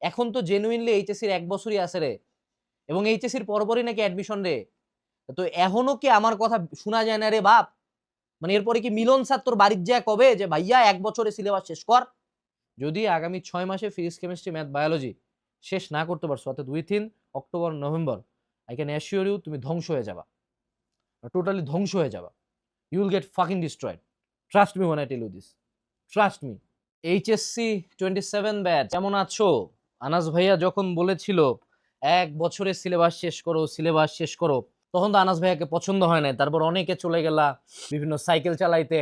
এখন তো জেনুইনলি এইচএসসির ১ বছরই আছে রে, এবং এইচএসসির পরপরই নাকি অ্যাডমিশন রে। তো এখনো কি আমার কথা শোনা যায় না রে বাপ? মানে এরপরে কি মিলন স্যার তোর বাড়ির যায়া কবে যে ভাইয়া ১ বছরে সিলেবাস শেষ কর? যদি আগামী ৬ মাসে ফিজিক্স, কেমিস্ট্রি, ম্যাথ, বায়োলজি শেষ না করতে পারছো, অর্থাৎ within October, November, I can assure you তুমি ধ্বংস হয়ে যাবা। টোটালি ধ্বংস হয়ে যাবা। You will get fucking destroyed. Trust me when I tell you this. Trust me. HSC 27 batch কেমন আছো? আনাস ভাইয়া যখন বলেছিল ১ বছরের সিলেবাস শেষ করো, সিলেবাস শেষ করো, তখন তো আনাস ভাইয়াকে পছন্দ হয় নাই। তারপর অনেকে চলে গেলা বিভিন্ন সাইকেল চালাইতে,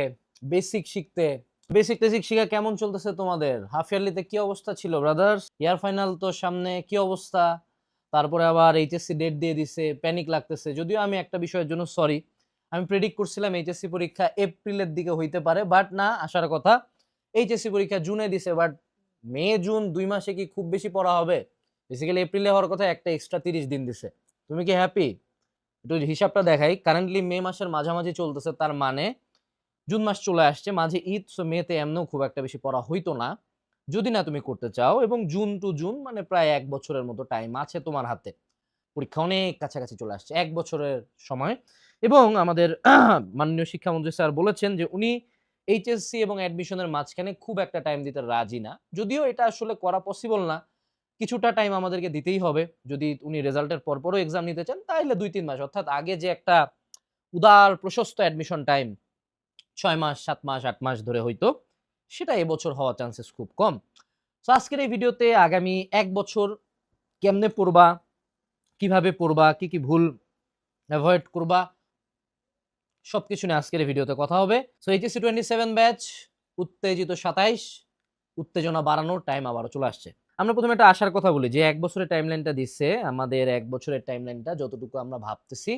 বেসিক শিখতে। বেসিক টেসিক শিখা কেমন চলতেছে তোমাদের? হাফ ইয়ারলিতে কি অবস্থা ছিল ব্রাদার্স? ইয়ার ফাইনাল তো সামনে, কি অবস্থা? তারপরে আবার এইচএসসি ডেট দিয়ে দিছে, প্যানিক লাগতেছে। যদিও আমি একটা বিষয়ের জন্য সরি, আমি প্রেডিক্ট করছিলাম এইচএসসি পরীক্ষা এপ্রিলের দিকে হইতে পারে, বাট না, আসার কথা এইচএসসি পরীক্ষা জুনে দিছে, বাট মে জুন ২ মাসে কি খুব বেশি পড়া হবে? বেসিক্যালি এপ্রিলে হওয়ার কথা, একটা এক্সট্রা ৩০ দিন দিছে। তুমি কি হ্যাপি? একটু হিসাবটা দেখাই। কারেন্টলি মে মাসের মাঝামাঝি চলতেছে, তার মানে জুন মাস চলে আসছে, মাঝে ঈদ, সো মেতে এমনও খুব একটা বেশি পড়া হইতো না যদি না তুমি করতে চাও। এবং জুন টু জুন মানে প্রায় ১ বছরের মতো টাইম আছে তোমার হাতে। পরীক্ষা অনেক কাছাকাছি চলে আসছে, ১ বছরের সময়। এবং আমাদের মাননীয় শিক্ষামন্ত্রী স্যার বলেছেন যে উনি এইচএসসি এবং অ্যাডমিশনের মাঝখানে খুব একটা টাইম দিতে রাজি না। যদিও এটা আসলে করা পসিবল না, কিছুটা টাইম আমাদেরকে দিতেই হবে। যদি উনি রেজাল্টের পরপরও এক্সাম নিতে চান তাহলে ২-৩ মাস, অর্থাৎ আগে যে একটা উদার প্রশস্ত অ্যাডমিশন টাইম ৬ মাস, ৭ মাস, ৮ মাস ধরে হইতো, সেটা এবছর হওয়ার চান্সেস খুব কম। সো আজকের এই ভিডিওতে আগামী ১ বছর কেমনে পড়বা, কিভাবে পড়বা, কি কি ভুল এভয়েড করবা, সবকিছু নিয়ে আজকের এই ভিডিওতে কথা হবে। সো এইচএসসি 27 ব্যাচ, উত্তেজিত ২৭, উত্তেজনা বাড়ানোর টাইম আবারও চলে আসছে। আমরা প্রথমে একটা আশার কথা বলি যে ১ বছরের টাইমলাইনটা দিচ্ছে, আমাদের ১ বছরের টাইমলাইনটা যতটুকু আমরা ভাবতেছি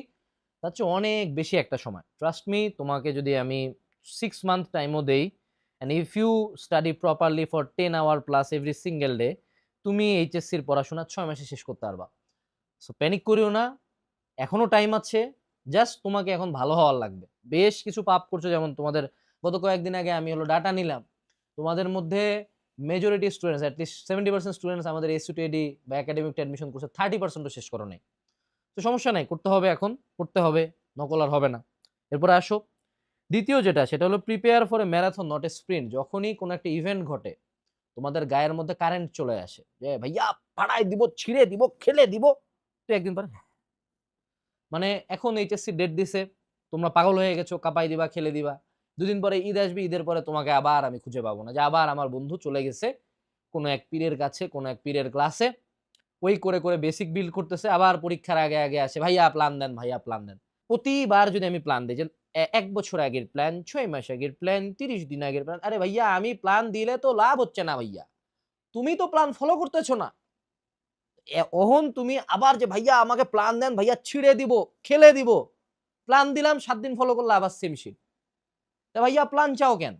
তার চেয়ে অনেক বেশি একটা সময়। ট্রাস্ট মি, তোমাকে যদি আমি 6 মান্থ টাইমও দেই, and if you study properly for 10 hour plus every single day, তুমি এইচএসসির পড়াশোনা ৬ মাসে শেষ করতে পারবা। সো প্যানিক করিও না, এখনো টাইম আছে। জাস্ট তোমাকে এখন ভালো হওয়ার লাগবে। বেশ কিছু পাপ করছো, যেমন তোমাদের গত কয়েকদিন আগে আমি ডাটা নিলাম। তোমাদের মধ্যে মেজরিটি স্টুডেন্টস, অ্যাটলিস্ট 70% স্টুডেন্টস আমাদের এসইউটিডি বা একাডেমিক অ্যাডমিশন করছে, 30% ও শেষ করো নাই। তো সমস্যা নাই, করতে হবে, এখন করতে হবে, নকল আর হবে না। এরপরে আসো দ্বিতীয় যেটা, সেটা হলো prepare for a marathon not a sprint. যখনই কোনো একটা ইভেন্ট ঘটে, তোমাদের গায়ের মধ্যে কারেন্ট চলে আসে যে ভাইয়া ফাড়াই দিব, ছিঁড়ে দিব, খেলে দিব, তো একদিন পরে মানে এখন এইচএসসি ডেট দিছে, তোমরা পাগল হয়ে গেছো, কাপাই দিবা, খেলে দিবা। দুদিন পরে ঈদ আসবে, ঈদের পরে তোমাকে আবার আমি খুঁজে পাবো না, যে আবার আমার বন্ধু চলে গেছে কোনো এক পীরের কাছে, কোনো এক পীরের ক্লাসে, ওই করে করে বেসিক বিল্ড করতেছে, আবার পরীক্ষার আগে আগে আসে, ভাইয়া প্ল্যান দেন, ভাইয়া প্ল্যান দেন। প্রতিবার যদি আমি প্ল্যান দিই যে ১ বছর আগের প্ল্যান, ৬ মাস আগের প্ল্যান, ৩০ দিন আগের প্ল্যান, আরে ভাইয়া আমি প্ল্যান দিলে তো লাভ হচ্ছে না ভাইয়া, তুমি তো প্ল্যান ফলো করতেছো না। অহন তুমি আবার যে ভাইয়া আমাকে প্ল্যান দেন, ভাইয়া ছিঁড়ে দিব, খেলে দিব। প্ল্যান দিলাম, ৭ দিন ফলো করলে আবার সেম শিট। তা ভাইয়া প্ল্যান চাও কেন?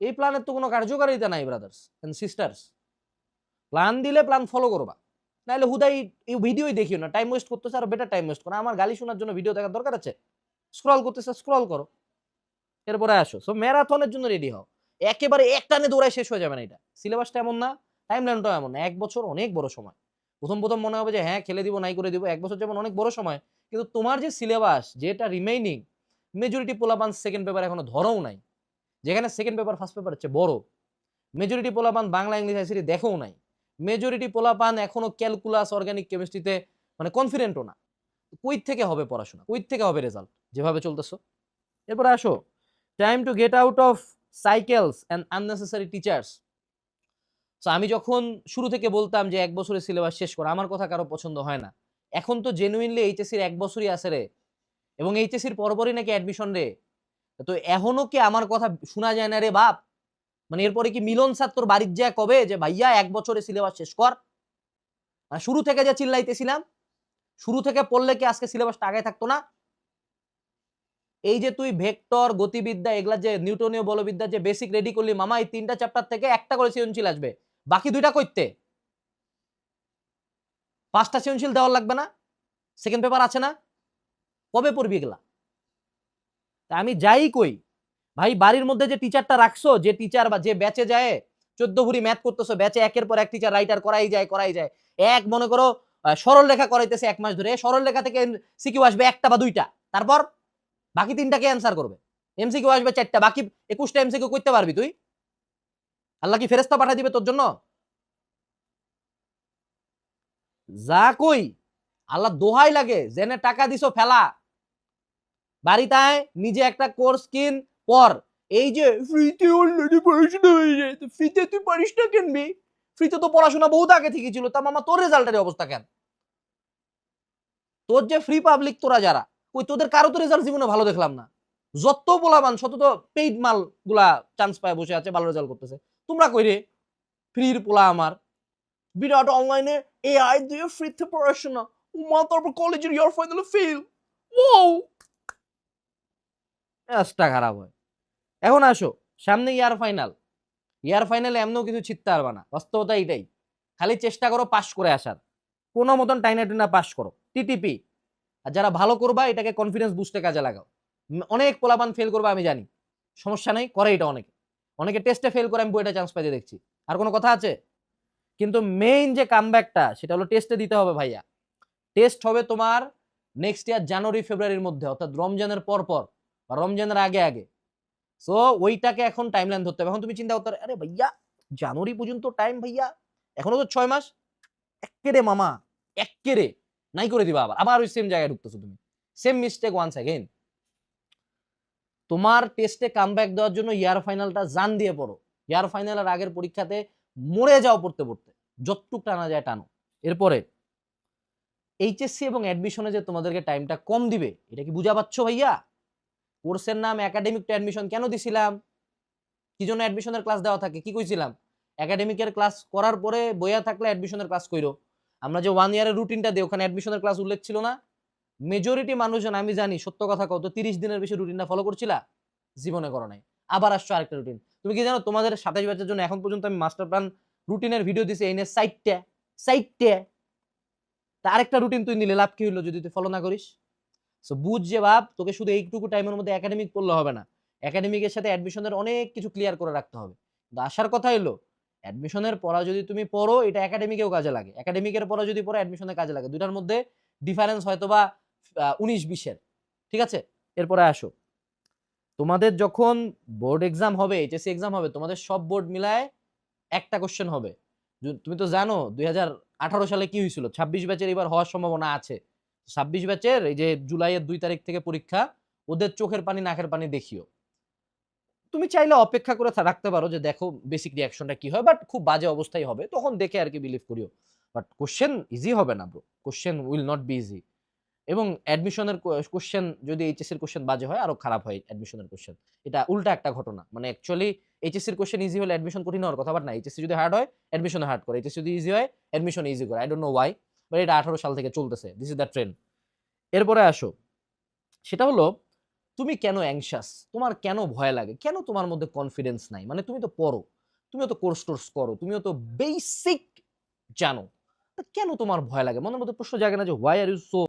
এই প্ল্যানের তো কোনো কার্যকারিতা নাই ব্রাদার্স এন্ড সিস্টার্স। প্ল্যান দিলে প্ল্যান ফলো করবা, নাহলে হুদাই এই ভিডিওই দেখিও না। টাইম ওয়েস্ট করতেছে, আর বেটার টাইম ওয়েস্ট করো। আমার গালি শোনার জন্য ভিডিও দেখার দরকার আছে? স্ক্রল করতেছে, স্ক্রল করো, এরপরে আসো। সো ম্যারাথনের জন্য রেডি হও। একেবারে একটানে দৌড়ায় শেষ হয়ে যাবে না এটা। সিলেবাসটা এমন না, টাইমলাইনটাও এমন না। ১ বছর অনেক বড় সময়। প্রথম মনে হবে যে হ্যাঁ খেলে দিব, নাই করে দিব। ১ বছর যেমন অনেক বড় সময়, কিন্তু তোমার যে সিলেবাস, যেটা রিমেইনিং, মেজরিটি পোলাপান সেকেন্ড পেপার এখনো ধরও নাই। যেখানে সেকেন্ড পেপার ফার্স্ট পেপার হচ্ছে বড়। মেজরিটি পোলাপান বাংলা, ইংলিশ, আইসিটি দেখেও নাই। মেজরিটি পোলাপান এখনো ক্যালকুলাস, অর্গানিক কেমিস্ট্রিতে মানে কনফিডেন্টও না। কই থেকে হবে পড়াশোনা, কই থেকে হবে রেজাল্ট যেভাবে চলতেছো? এরপরে আসো, time to get out of cycles and unnecessary teachers. So আমি যখন শুরু থেকে বলতাম যে ১ বছরের সিলেবাস শেষ করা, আমার কথা কারো পছন্দ হয় না। এখন তো জেনুইনলি এইচএসসির ১ বছরই আছে রে, এবং এইচএসসির পরপরই নাকি অ্যাডমিশন রে। তো এখনো কি আমার কথা শোনা যায় না রে বাপ? মানে এরপরে কি মিলন স্যার তোর বাড়ির যায় কবে যে ভাইয়া ১ বছরে সিলেবাস শেষ কর? শুরু থেকে যে চিল্লাইতেছিলাম, শুরু থেকে পড়লে কি আজকে সিলেবাসটা আগে থাকতো না? এই যে তুই ভেক্টর, গতিবিদ্যা, এগুলা যে নিউটনীয় বলবিদ্যা যে বেসিক রেডি করলি মামা, এই ৩টা চ্যাপ্টার থেকে একটা করে সৃজনশীল আসবে, বাকি ২টা কইতে ৫টা সৃজনশীল দেওয়ার লাগবে না? সেকেন্ড পেপার আছে না? কবে পড়বি এগুলা? আমি যাই কই, ভাই বাড়ির মধ্যে যে টিচারটা রাখছো, যে টিচার বা যে ব্যাচে যায় 14 ভরি ম্যাথ করতেছো, ব্যাচে একের পর এক টিচার রাইটার করাই যায়। এক মনে করো সরল রেখা করাইতেছে 1 মাস ধরে, সরল রেখা থেকে সিকিউ আসবে একটা বা দুইটা, তারপর বাকি 3টাকে অ্যান্সার করবে। এমসিকিউ আসবে 4টা, বাকি 21টা এমসিকিউ করতে পারবি তুই? আল্লাহ কি ফেরেশতা পাঠিয়ে দিবে তোর জন্য? যা কই আল্লাহ দোহাই লাগে, জেনে টাকা দিছো ফেলা, বাড়িতে আয় নিজে একটা কোর্স কিন পর। এই যে ফ্রিতে অলরেডি পড়াশোনা হয়ে যায়, তো ফ্রিতে তুই পারিস না কিনবি? ফ্রিতে তো পড়াশোনা বহুত আগে থেকে ছিল, তা মামা তোর রেজাল্টের অবস্থা কেন? তোর যে ফ্রি পাবলিক তোরা যারা, ওই তোদের কারো তো রেজাল্ট জীবনে ভালো দেখলাম না। যত পোলাবান শত তো পেইড মাল গুলা চান্স পায় বসে আছে, ভালো রেজাল্ট করতেছে। তোমরা কই রে ফ্রির পোলা আমার? বিরাট অনলাইনে এআই দিয়ে ফ্রিতে পড়াশোনা, উমা তারপর কলেজের ইয়ার ফাইনালে ফেল। ওয়াও, মেজাজটা খারাপ হয়। এখন আসো, সামনে ইয়ার ফাইনালে এমনও কিছু ছিটতে পারবা না, বাস্তবতা এটাই। খালি চেষ্টা করো পাস করে আসার, কোনো মতন টাইনা টুনা পাস করো, টিটিপি। আর যারা ভালো করবা এটাকে কনফিডেন্স বুস্টে কাজে লাগাও। অনেক পোলাপান ফেল করবা আমি জানি, সমস্যা নেই, করে এটা অনেকে টেস্টে ফেল করে আমি বইটা চান্স পাইতে দেখছি। আর কোনো কথা আছে? কিন্তু মেইন যে কামব্যাকটা সেটা হলো টেস্টে দিতে হবে ভাইয়া। টেস্ট হবে তোমার নেক্সট ইয়ার জানুয়ারি ফেব্রুয়ারির মধ্যে, অর্থাৎ রমজানের পর বা রমজানের আগে। সো ওইটাকে এখন টাইমলাইন ধরতে হবে। এখন তুমি চিন্তা করতে, আরে ভাইয়া জানুয়ারি পর্যন্ত টাইম ভাইয়া, এখনো তো 6 মাস। এক্কেরে মামা, এক্কেরে নাই করে দিবা, আবার ওই সেম জায়গায় ঢুকতেছো তুমি, সেম মিস্টেক ওয়ান্স অ্যাগেন। তোমার টেস্টে কামব্যাক দেওয়ার জন্য ইয়ার ফাইনালটা জান দিয়ে পড়ো। ইয়ার ফাইনালের আগের পরীক্ষাতে মরে যাও পড়তে, যতটুক টানা যায় টানো। এরপরে এইচএসসি এবং অ্যাডমিশনে যে তোমাদেরকে টাইমটা কম দিবে, এটা কি বুঝা পাচ্ছ ভাইয়া? কোর্সের নাম একাডেমিক টু অ্যাডমিশন কেন দিছিলাম? কি জন্য অ্যাডমিশনের ক্লাস দেওয়া থাকে? কি কইছিলাম? একাডেমিকের ক্লাস করার পরে বইয়া থাকলে অ্যাডমিশনের ক্লাস কইরো। আমরা যে 1 ইয়ারের রুটিনটা দিই, ওখানে অ্যাডমিশনের ক্লাস উল্লেখ ছিল না? মেজরিটি মানুষজন, আমি জানি সত্য কথা কত, 30 দিনের বেশি রুটিনটা ফলো করছিলা? জীবনে করো নাই। আবার আসছো আরেকটা রুটিন। তুমি কি জানো তোমাদের 27 ব্যাচের জন্য এখন পর্যন্ত আমি মাস্টার প্ল্যান রুটিনের ভিডিও দিছি এই নিয়ে 60টা। তা আরেকটা রুটিন তুই নিলে লাভ কি হইলো যদি তুই ফলো না করিস? সো বুঝ যে বাপ, তোকে শুধু এইটুকু টাইমের মধ্যে একাডেমিক পড়লে হবে না, একাডেমিকের সাথে অ্যাডমিশনের অনেক কিছু ক্লিয়ার করে রাখতে হবে। কিন্তু আসার কথা হলো, অ্যাডমিশনের পড়া যদি তুমি পড়ো এটা একাডেমিকেও কাজে লাগে, একাডেমিকের পড়া যদি পড়ো অ্যাডমিশনে কাজে লাগে। দুটার মধ্যে ডিফারেন্স হয়তো বা 19-20-এর, ঠিক আছে? এরপরে আসো, তোমাদের যখন বোর্ড এক্সাম হবে, এইচএসসি এক্সাম হবে, তোমাদের সব বোর্ড মিলায় একটা কোশ্চেন হবে। তুমি তো জানো 2018 সালে কি হয়েছিল, 26 ব্যাচের এবার হওয়ার সম্ভাবনা আছে। 26 ব্যাচের এই যে জুলাইয়ের 2 তারিখ থেকে পরীক্ষা, ওদের চোখের পানি নাকের পানি দেখিও। তুমি চাইলে অপেক্ষা করে রাখতে পারো যে দেখো বেসিক রিয়াকশনটা কি হয়, বাট খুব বাজে অবস্থায় হবে, তখন দেখে আর কি বিলিভ করিও। বাট কোশ্চেন ইজি হবে না bro, question will not be easy. এবং অ্যাডমিশনের কোশ্চেন যদি এইচএসসির কোশ্চেন বাজে হয় আরো খারাপ হয় অ্যাডমিশনের কোশ্চেন। এটা উল্টা একটা ঘটনা, মানে অ্যাকচুয়ালি এইচএসসির কোশ্চেন ইজি হলে অ্যাডমিশন কঠিন হওয়ার কথা, বাট না, এইচএসসি যদি হার্ড হয় অ্যাডমিশন হার্ড করে, এইচএসসি যদি ইজি হয় অ্যাডমিশন ইজি করে। I don't know Y, but এটা 18 সাল থেকে চলতেছে, দিস ইজ দ্য ট্রেন্ড। এরপরে আসো, সেটা হলো তুমি কেন অ্যাংশাস, তোমার কেন ভয় লাগে, কেন তোমার মধ্যে কনফিডেন্স নাই? মানে তুমি তো পড়ো, তুমিও তো কোর্স টোর্স করো, তুমিও তো বেসিক জানো, কেন তোমার ভয় লাগে? মনের মধ্যে প্রশ্ন জাগে না যে why are you so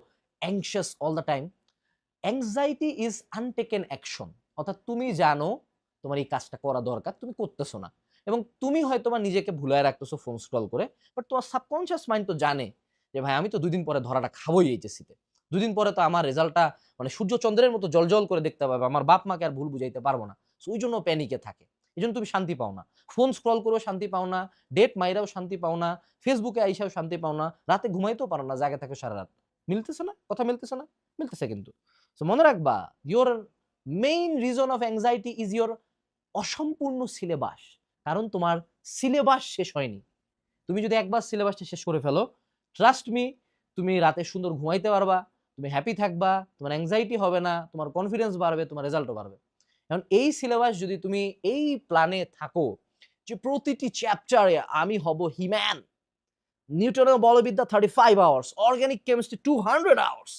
anxious all the time? Anxiety is untaken action, অর্থাৎ তুমি জানো তোমার এই কাজটা করা দরকার, তুমি করতেছো না, এবং তুমি হয়তো বা নিজেকে ভুলায় রাখতেছো ফোন স্ক্রল করে, বাট তোমার সাবকনশিয়াস মাইন্ড তো জানে যে ভাই আমি তো 2 দিন পরে ধরাটা খাবোই এইচএসসিতে, 2 দিন পরে তো আমার রেজাল্টটা মানে সূর্য চন্দ্রের মতো জলজল করে দেখতে পাবে, আমার বাপ মাকে আর ভুল বুঝাইতে পারবো না। সো ওই জন্য প্যানিকে থাকে, এই জন্য তুমি শান্তি পাও না, ফোন স্ক্রল করেও শান্তি পাও না, ডেট মাইরাও শান্তি পাও না, ফেসবুকে আইসাও শান্তি পাও না, রাতে ঘুমাইতেও পারো না, জাগে থাকো সারা রাত। মিলতেছে না কথা? মিলতেছে না? মিলতেছে কিন্তু। সো মনে রাখবা, your main reason of anxiety is your অসম্পূর্ণ সিলেবাস, কারণ তোমার সিলেবাস শেষ হয়নি। তুমি যদি একবার সিলেবাসটা শেষ করে ফেলো, ট্রাস্ট মি, তুমি রাতে সুন্দর ঘুমাইতে পারবা, তুমি হ্যাপি থাকবা, তোমার অ্যাংজাইটি হবে না, তোমার কনফিডেন্স বাড়বে, তোমার রেজাল্টও বাড়বে। এখন এই সিলেবাস যদি তুমি এই প্ল্যানে থাকো যে প্রতিটি চ্যাপ্টারে আমি হব হিম্যান, নিউটনের বলবিদ্যা 35 আওয়ার্স, অর্গানিক কেমিস্ট্রি 200 আওয়ার্স,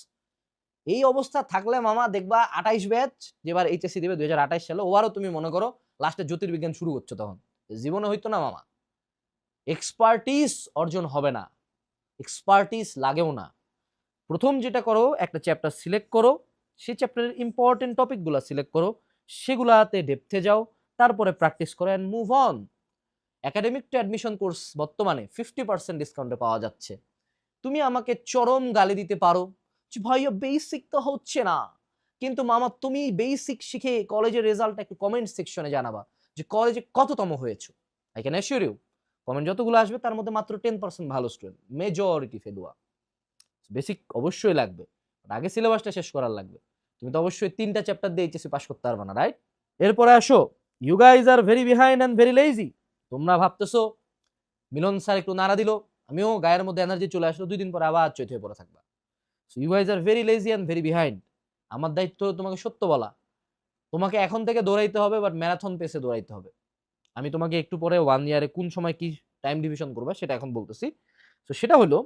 এই অবস্থা থাকলে মামা দেখবা 28 ব্যাচ যেবার এইচএসসি দেবে 2028 সালে, ওবারও তুমি মনে করো লাস্টে জ্যোতির্বিজ্ঞান শুরু করছো, তখন জীবনে হইতো না মামা, এক্সপার্টিস অর্জন হবে না, এক্সপার্টিস লাগেও না। প্রথম যেটা করো, একটা চ্যাপ্টার সিলেক্ট করো, সেই চ্যাপ্টারের ইম্পর্টেন্ট টপিকগুলো সিলেক্ট করো, সেগুলাতে ডেপথে যাও, তারপরে প্র্যাকটিস করো and move on. Academic to admission course বর্তমানে 50% ডিসকাউন্টে পাওয়া যাচ্ছে। তুমি আমাকে চরম গালি দিতে পারো যে ভাইয়া বেসিক তো হচ্ছে না, কিন্তু মামা তুমি বেসিক শিখে কলেজের রেজাল্ট একটু কমেন্ট সেকশনে জানাবা যে কলেজে কততম হয়েছো। I can assure you comment যতগুলো আসবে তার মধ্যে মাত্র 10% ভালো স্টুডেন্ট, মেজরিটি ফেলুয়া। বেসিক অবশ্যই লাগবে, আগে সিলেবাসটা শেষ করার লাগবে। তুমি তো অবশ্যই 3টা চ্যাপ্টার দিয়ে এইচএসসি পাস করতে পারবে না, রাইট? এরপরে আসো, you guys are very behind and very lazy. তোমরা ভাবতেছো মিলন স্যার একটু নাড়া দিল, আমিও গায়ের মধ্যে এনার্জি চলে আসলো, 2 দিন পরে আবার চৈত হয়ে পড়ে থাকবা। So you guys are very lazy and very behind. আমার দায়িত্ব তোমাকে সত্য বলা। তোমাকে এখন থেকে দৌড়াইতে হবে, বাট ম্যারাথন পেসে দৌড়াইতে হবে। আমি তোমাকে একটু পরে 1 ইয়ারে কোন সময় কি টাইম ডিভিশন করবা সেটা এখন বলতেছি। তো সেটা হলো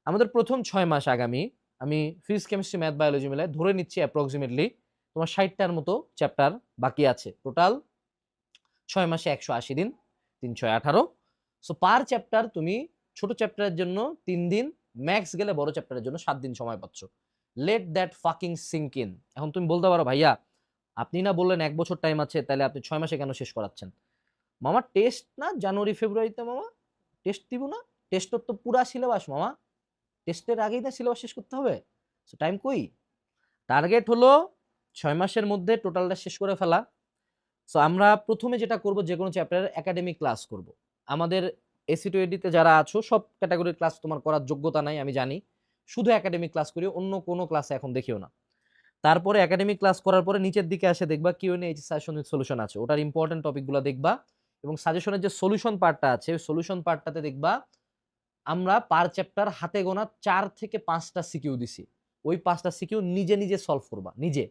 আমাদের প্রথম 6 মাস আগামী, আমি ফিজিক্স কেমিস্ট্রি ম্যাথ বায়োলজি মিলে ধরে নিচ্ছি অ্যাপ্রক্সিমেটলি তোমার 60টার মতো চ্যাপ্টার বাকি আছে। টোটাল 6 মাসে 180 দিন, 3 6 18। সো পার চ্যাপ্টার তুমি ছোট চ্যাপ্টারের জন্য 3 দিন, ম্যাক্স গেলে বড় চ্যাপ্টারের জন্য 7 দিন সময় পাচ্ছ। Let that fucking sink in. এখন তুমি বলতে পারো ভাইয়া আপনি না বললেন 1 বছর টাইম আছে, তাহলে আপনি 6 মাসে কেন শেষ করাচ্ছেন? মামা টেস্ট না জানুয়ারি ফেব্রুয়ারিতে, মামা টেস্ট দিব না? টেস্টের তো পুরা সিলেবাস মামা, টেস্টের আগেই না সিলেবাস শেষ করতে হবে। সো টাইম কই? টার্গেট হলো 6 মাসের মধ্যে টোটালটা শেষ করে ফেলা। সো আমরা প্রথমে যেটা করব, যে কোনো চ্যাপ্টারের একাডেমিক ক্লাস করব। আমাদের এসি টু এডিতে যারা আছো সব ক্যাটাগরির ক্লাস তোমার করার যোগ্যতা নাই আমি জানি, শুধু একাডেমিক ক্লাস করি, অন্য কোনো ক্লাসে এখন দেখিও না। তারপরে একাডেমিক ক্লাস করার পরে নিচের দিকে আসে দেখবা QnA H suggestion with solution আছে, ওটার ইম্পর্টেন্ট টপিকগুলো দেখবা, এবং সাজেশনের যে সলিউশন পার্টটা আছে ওই সলিউশন পার্টটাতে দেখবা আমরা পার চ্যাপ্টার হাতে গোনা 4 থেকে 5টা সিকিউ দিছি। ওই 5টা সিকিউ নিজে নিজে সলভ করবা, নিজে,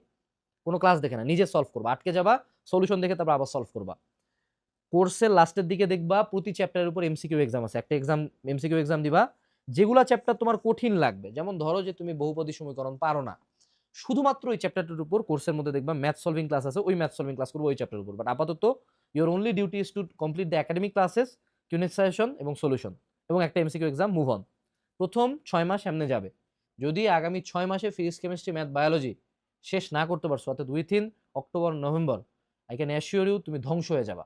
কোনো ক্লাস দেখে না, নিজে সলভ করবা, আটকে যাবা সলিউশন দেখে তারপর আবার সলভ করবা। কোর্সের লাস্টের দিকে দেখবা প্রতি চ্যাপ্টারের উপর এমসিকিউ এক্সাম আছে, একটা এক্সাম এমসিকিউ এক্সাম দিবা। যেগুলা চ্যাপ্টার তোমার কঠিন লাগবে, যেমন ধরো যে তুমি বহুপদী সমীকরণ পারো না, শুধুমাত্র ওই চ্যাপ্টারটার উপর কোর্সের মধ্যে দেখবা ম্যাথ সলভিং ক্লাস আছে, ওই ম্যাথ সলভিং ক্লাস করবো ওই চ্যাপ্টারের উপর। বাট আপাতত your only duty is to complete the academic classes, কিউনিট সাজেশন এবং সলিউশন, এবং একটা এমসিকিউ এক্সাম, মুভ অন। প্রথম 6 মাস এমনে যাবে। যদি আগামী 6 মাসে ফিজিক্স কেমিস্ট্রি ম্যাথ বায়োলজি শেষ না করতে পারছো, অর্থাৎ within October November, I can assure you তুমি ধ্বংস হয়ে যাবা,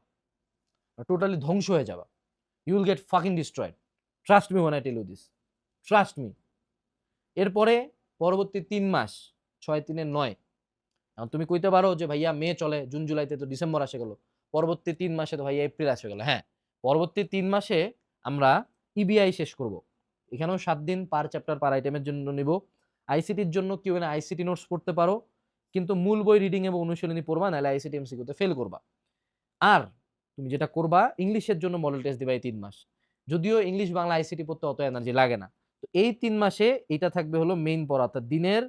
টোটালি ধ্বংস হয়ে যাবা। You will get fucking destroyed, trust me when I tell you this, trust me. এরপরে পরবর্তী 3 মাস, 6 3 9, এখন তুমি কইতে পারো যে ভাইয়া মে চলে, জুন জুলাইতে তো ডিসেম্বর আসে গেল, পরবর্তী 3 মাসে তো ভাইয়া এপ্রিল আসে গেল। হ্যাঁ, পরবর্তী 3 মাসে আমরা ইবিআই শেষ করব। এখানেও 7 দিন পার চ্যাপ্টার পার আইটেমের জন্য নিব। আইসিটির জন্য কেউ না আইসিটি নোটস পড়তে পারো, কিন্তু মূল বই রিডিং এবং অনুশীলনী পড়বা, নাহলে আইসিটি এমসিকিউতে ফেল করবা। আর তুমি যেটা করবা, ইংলিশের জন্য মডেল টেস্ট দিবা এই 3 মাস। যদিও ইংলিশ বাংলা আইসিটি পড়তে অত এনার্জি লাগে না, তো এই 3 মাসে এটা থাকবে হলো মেইন পড়া, অর্থাৎ দিনের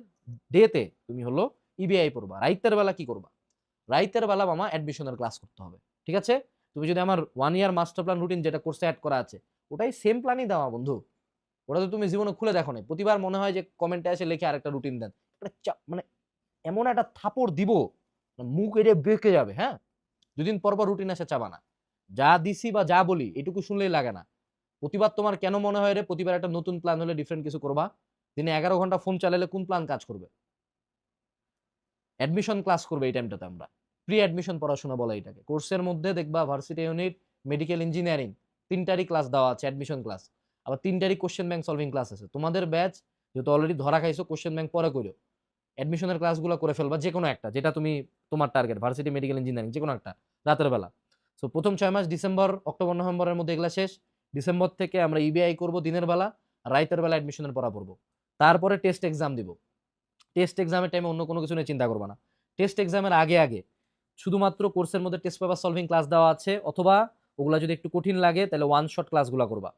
ডেতে তুমি হলো ইবিআই পড়বা। রাইতের বেলা কি করবা? রাইতের বেলা মামা অ্যাডমিশনের ক্লাস করতে হবে, ঠিক আছে? তুমি যদি আমার 1 ইয়ার মাস্টার প্ল্যান রুটিন যেটা কোর্সে অ্যাড করা আছে, ওটাই সেম প্ল্যানই দেওয়া বন্ধু। ওটা তো তুমি জীবনে খুলে দেখো না, প্রতিবার মনে হয় যে কমেন্টে এসে লিখে আরেকটা রুটিন দেন, মানে এমন একটা থাপড় দিব মুখ এড়ে বেঁকে যাবে। হ্যাঁ, 2 দিন পর পর রুটিন এসে চাবা না, যা দিছি বা যা বলি এটুকু শুনলেই লাগে না। প্রতিবার তোমার কেন মনে হয় রে প্রতিবার একটা নতুন প্ল্যান হলে ডিফারেন্ট কিছু করবা? দিনে 11 ঘন্টা ফোন চালালে কোন প্ল্যান কাজ করবে? অ্যাডমিশন ক্লাস করবে এই টাইমটাতে আমরা, প্রি অ্যাডমিশন পড়াশোনা বলে এটাকে। কোর্সের মধ্যে দেখবা ভার্সিটি ইউনিট, মেডিকেল ইঞ্জিনিয়ারিং 3টারই ক্লাস দেওয়া আছে, অ্যাডমিশন ক্লাস, আবার 3টারই কোশ্চেন ব্যাংক সলভিং ক্লাস আছে। তোমাদের ব্যাচ যেহেতু অলরেডি ধরা খাইছো, কোশ্চেন ব্যাংক পরে করো, অ্যাডমিশনের ক্লাসগুলো করে ফেলবা, যে কোনো একটা, যেটা তুমি তোমার টার্গেট, ভার্সিটি মেডিকেল ইঞ্জিনিয়ারিং যে কোনো একটা রাতের বেলা। সো প্রথম 6 মাস ডিসেম্বর অক্টোবর নভেম্বরের মধ্যে এগুলা শেষ। ডিসেম্বর থেকে আমরা ইবিআই করব দিনের বেলা, আর রাতের বেলা অ্যাডমিশনের পড়া পড়বো। তারপরে টেস্ট এক্সাম দিব। টেস্ট এক্সামের টাইমে অন্য কোনো কিছু নিয়ে চিন্তা করবা না। টেস্ট এক্সামের আগে আগে শুধুমাত্র কোর্সের মধ্যে টেস্ট পেপার সলভিং ক্লাস দেওয়া আছে, অথবা ওগুলা যদি একটু কঠিন লাগে তাহলে ওয়ান শট ক্লাসগুলো করবা।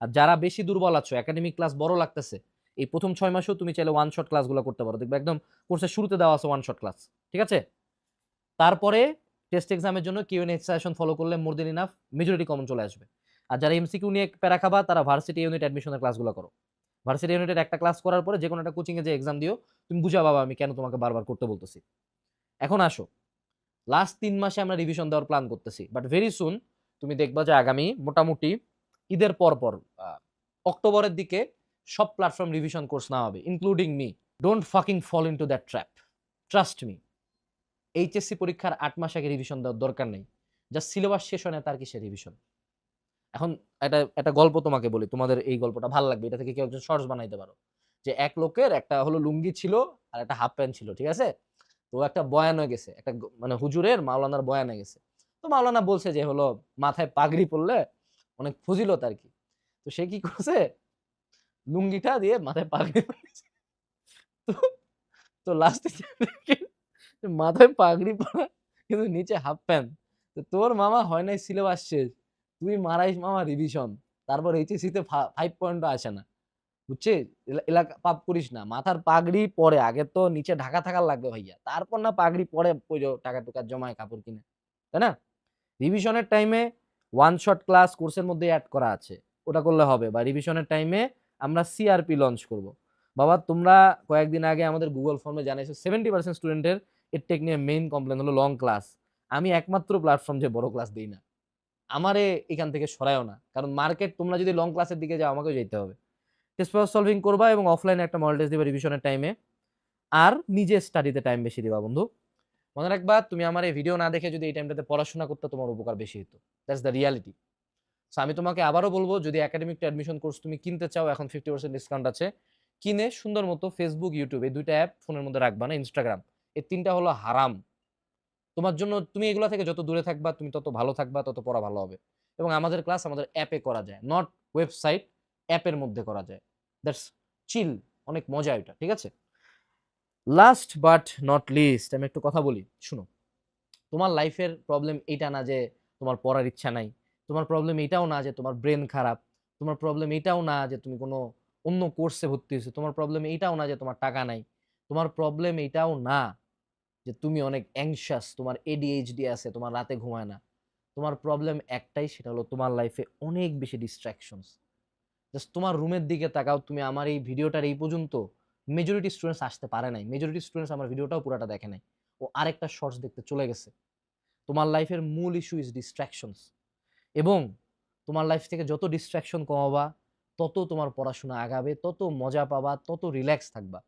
আর যারা বেশি দুর্বল আছো, একাডেমিক ক্লাস বড় লাগতেছে, এই প্রথম 6 মাসেও তুমি চাইলে ওয়ান শট ক্লাসগুলো করতে পারো, দেখবে একদম কোর্সের শুরুতে দেওয়া আছে ওয়ান শট ক্লাস, ঠিক আছে? তারপরে টেস্ট এক্সামের জন্য কিউএনএ সেশন ফলো করলে মোর দেন ইনাফ, মেজরিটি কমন চলে আসবে। আর যারা এমসিকিউ নিয়ে প্যারা খাবা, তারা ভার্সিটি ইউনিট অ্যাডমিশনের ক্লাসগুলো করো। ভার্সিটি ইউনিটের একটা ক্লাস করার পরে যে কোনো একটা কোচিংয়ে যে এক্সাম দিও, তুমি বুঝা পাবা আমি কেন তোমাকে বারবার করতে বলতেছি। এখন আসো, লাস্ট 3 মাসে আমরা রিভিশন দেওয়ার প্ল্যান করতেছি, বাট ভেরি সুন তুমি দেখবা যে আগামী মোটামুটি ঈদের পর পর অক্টোবরের দিকে সব প্ল্যাটফর্ম রিভিশন কোর্স না হবে, including me. Don't fucking fall into that trap, trust me. এইচএসসি পরীক্ষার 8 মাস আগে রিভিশন দেওয়ার দরকার নেই, যা সিলেবাস শেষ হয় না তার কিসের রিভিশন? এখন একটা গল্প তোমাকে বলি, তোমাদের এই গল্পটা ভালো লাগবে, এটা থেকে কেউ একজন শর্টস বানাইতে পারো। যে এক লোকের একটা হলো লুঙ্গি ছিল আর একটা হাফ প্যান্ট ছিল, ঠিক আছে? তো ও একটা বয়ানে গেছে, একটা মানে হুজুরের মাওলানার বয়ানে গেছে। তো মাওলানা বলছে যে হলো মাথায় পাগড়ি পরলে অনেক ফজিলত আর কি। তো সে কি করছে, লুঙ্গিটা দিয়ে মাথায় পাগড়ি পরেছে। তো তো লাস্টে মাথায় পাগড়ি পরা কিন্তু নিচে হাফ প্যান্ট। তো তোর মামা হয় নাই সিলেবাস শেষ, তুই মারাইস মামা রিভিশন, তারপর এইচএসসি তে 5 পয়েন্টও আসে না, বুঝছিস? এলাকা পাপ করিস না, মাথার পাগড়ি পরে আগে তো নিচে ঢাকা থাকার লাগবে ভাইয়া, তারপর না পাগড়ি পরে পইরো টাকা টুকা জমায় কাপড় কিনে, তাই না? রিভিশনের টাইমে ওয়ান শট ক্লাস কোর্সের মধ্যে অ্যাড করা আছে, ওটা করলে হবে। বা রিভিশনের টাইমে আমরা সিআরপি লঞ্চ করব। বাবা তোমরা কয়েকদিন আগে আমাদের গুগল ফর্মে জানাইছো 70% স্টুডেন্টের এডটেক নিয়ে মেইন কমপ্লেন হলো লং ক্লাস। আমি একমাত্র প্ল্যাটফর্ম যে বড় ক্লাস দেই না, আমারে এখান থেকে সরায়ও না, কারণ মার্কেট তোমরা যদি লং ক্লাসের দিকে যাও আমাকেও যেতে হবে। টেস্ট পেপার সলভিং করবা এবং অফলাইনে একটা মডেল টেস্ট দিবা রিভিশনের টাইমে, আর নিজে স্টাডিতে টাইম বেশি দিবা বন্ধু। মনে রাখবা, তুমি আমার এই ভিডিও না দেখে যদি এই টাইমটাতে পড়াশোনা করতে, তোমার উপকার বেশি হতো। That's the reality. সো আমি তোমাকে আবারও বলবো, যদি একাডেমিক অ্যাডমিশন কোর্স তুমি কিনতে চাও, এখন 50% ডিসকাউন্ট আছে। কিনে সুন্দর মতো ফেসবুক, ইউটিউব এই দুইটা অ্যাপ ফোনের মধ্যে রাখবা না, ইনস্টাগ্রাম, এই তিনটা হলো হারাম তোমার জন্য। তুমি এগুলো থেকে যত দূরে থাকবা তুমি তত ভালো থাকবা, তত পড়া ভালো হবে। এবং আমাদের ক্লাস আমাদের অ্যাপে করা যায়, নট ওয়েবসাইট, অ্যাপের মধ্যে করা যায়। দ্যাটস চিল, অনেক মজা এটা, ঠিক আছে? লাস্ট বাট নট লিস্ট আমি একটু কথা বলি, শুনো। তোমার লাইফের প্রবলেম এইটা না যে তোমার পড়ার ইচ্ছা নাই, তোমার প্রবলেম এটাও না যে তোমার ব্রেন খারাপ, তোমার প্রবলেম এটাও না যে তুমি কোনো অন্য কোর্সে ভর্তি হয়েছো, তোমার প্রবলেম এটাও না যে তোমার টাকা নাই, তোমার প্রবলেম এটাও না যে তুমি অনেক অ্যাংশাস, তোমার এডিএইচডি আছে, তোমার রাতে ঘুমায় না। তোমার প্রবলেম একটাই, সেটা হলো তোমার লাইফে অনেক বেশি ডিস্ট্রাকশনস। জাস্ট তোমার রুমের দিকে তাকাও, তুমি আমার এই ভিডিওটার এই পর্যন্ত মেজরিটি স্টুডেন্টস আসতে পারে নাই, মেজরিটি স্টুডেন্টস আমার ভিডিওটাও পুরাটা দেখে নাই, ও আরেকটা শর্টস দেখতে চলে গেছে। তোমার লাইফের মূল ইস্যু ইজ ডিস্ট্রাকশনস। এবং তোমার লাইফ থেকে যত ডিস্ট্রাকশন কমাবা, তত তোমার পড়াশোনা আগাবে, তত মজা পাবা, তত রিল্যাক্স থাকবা।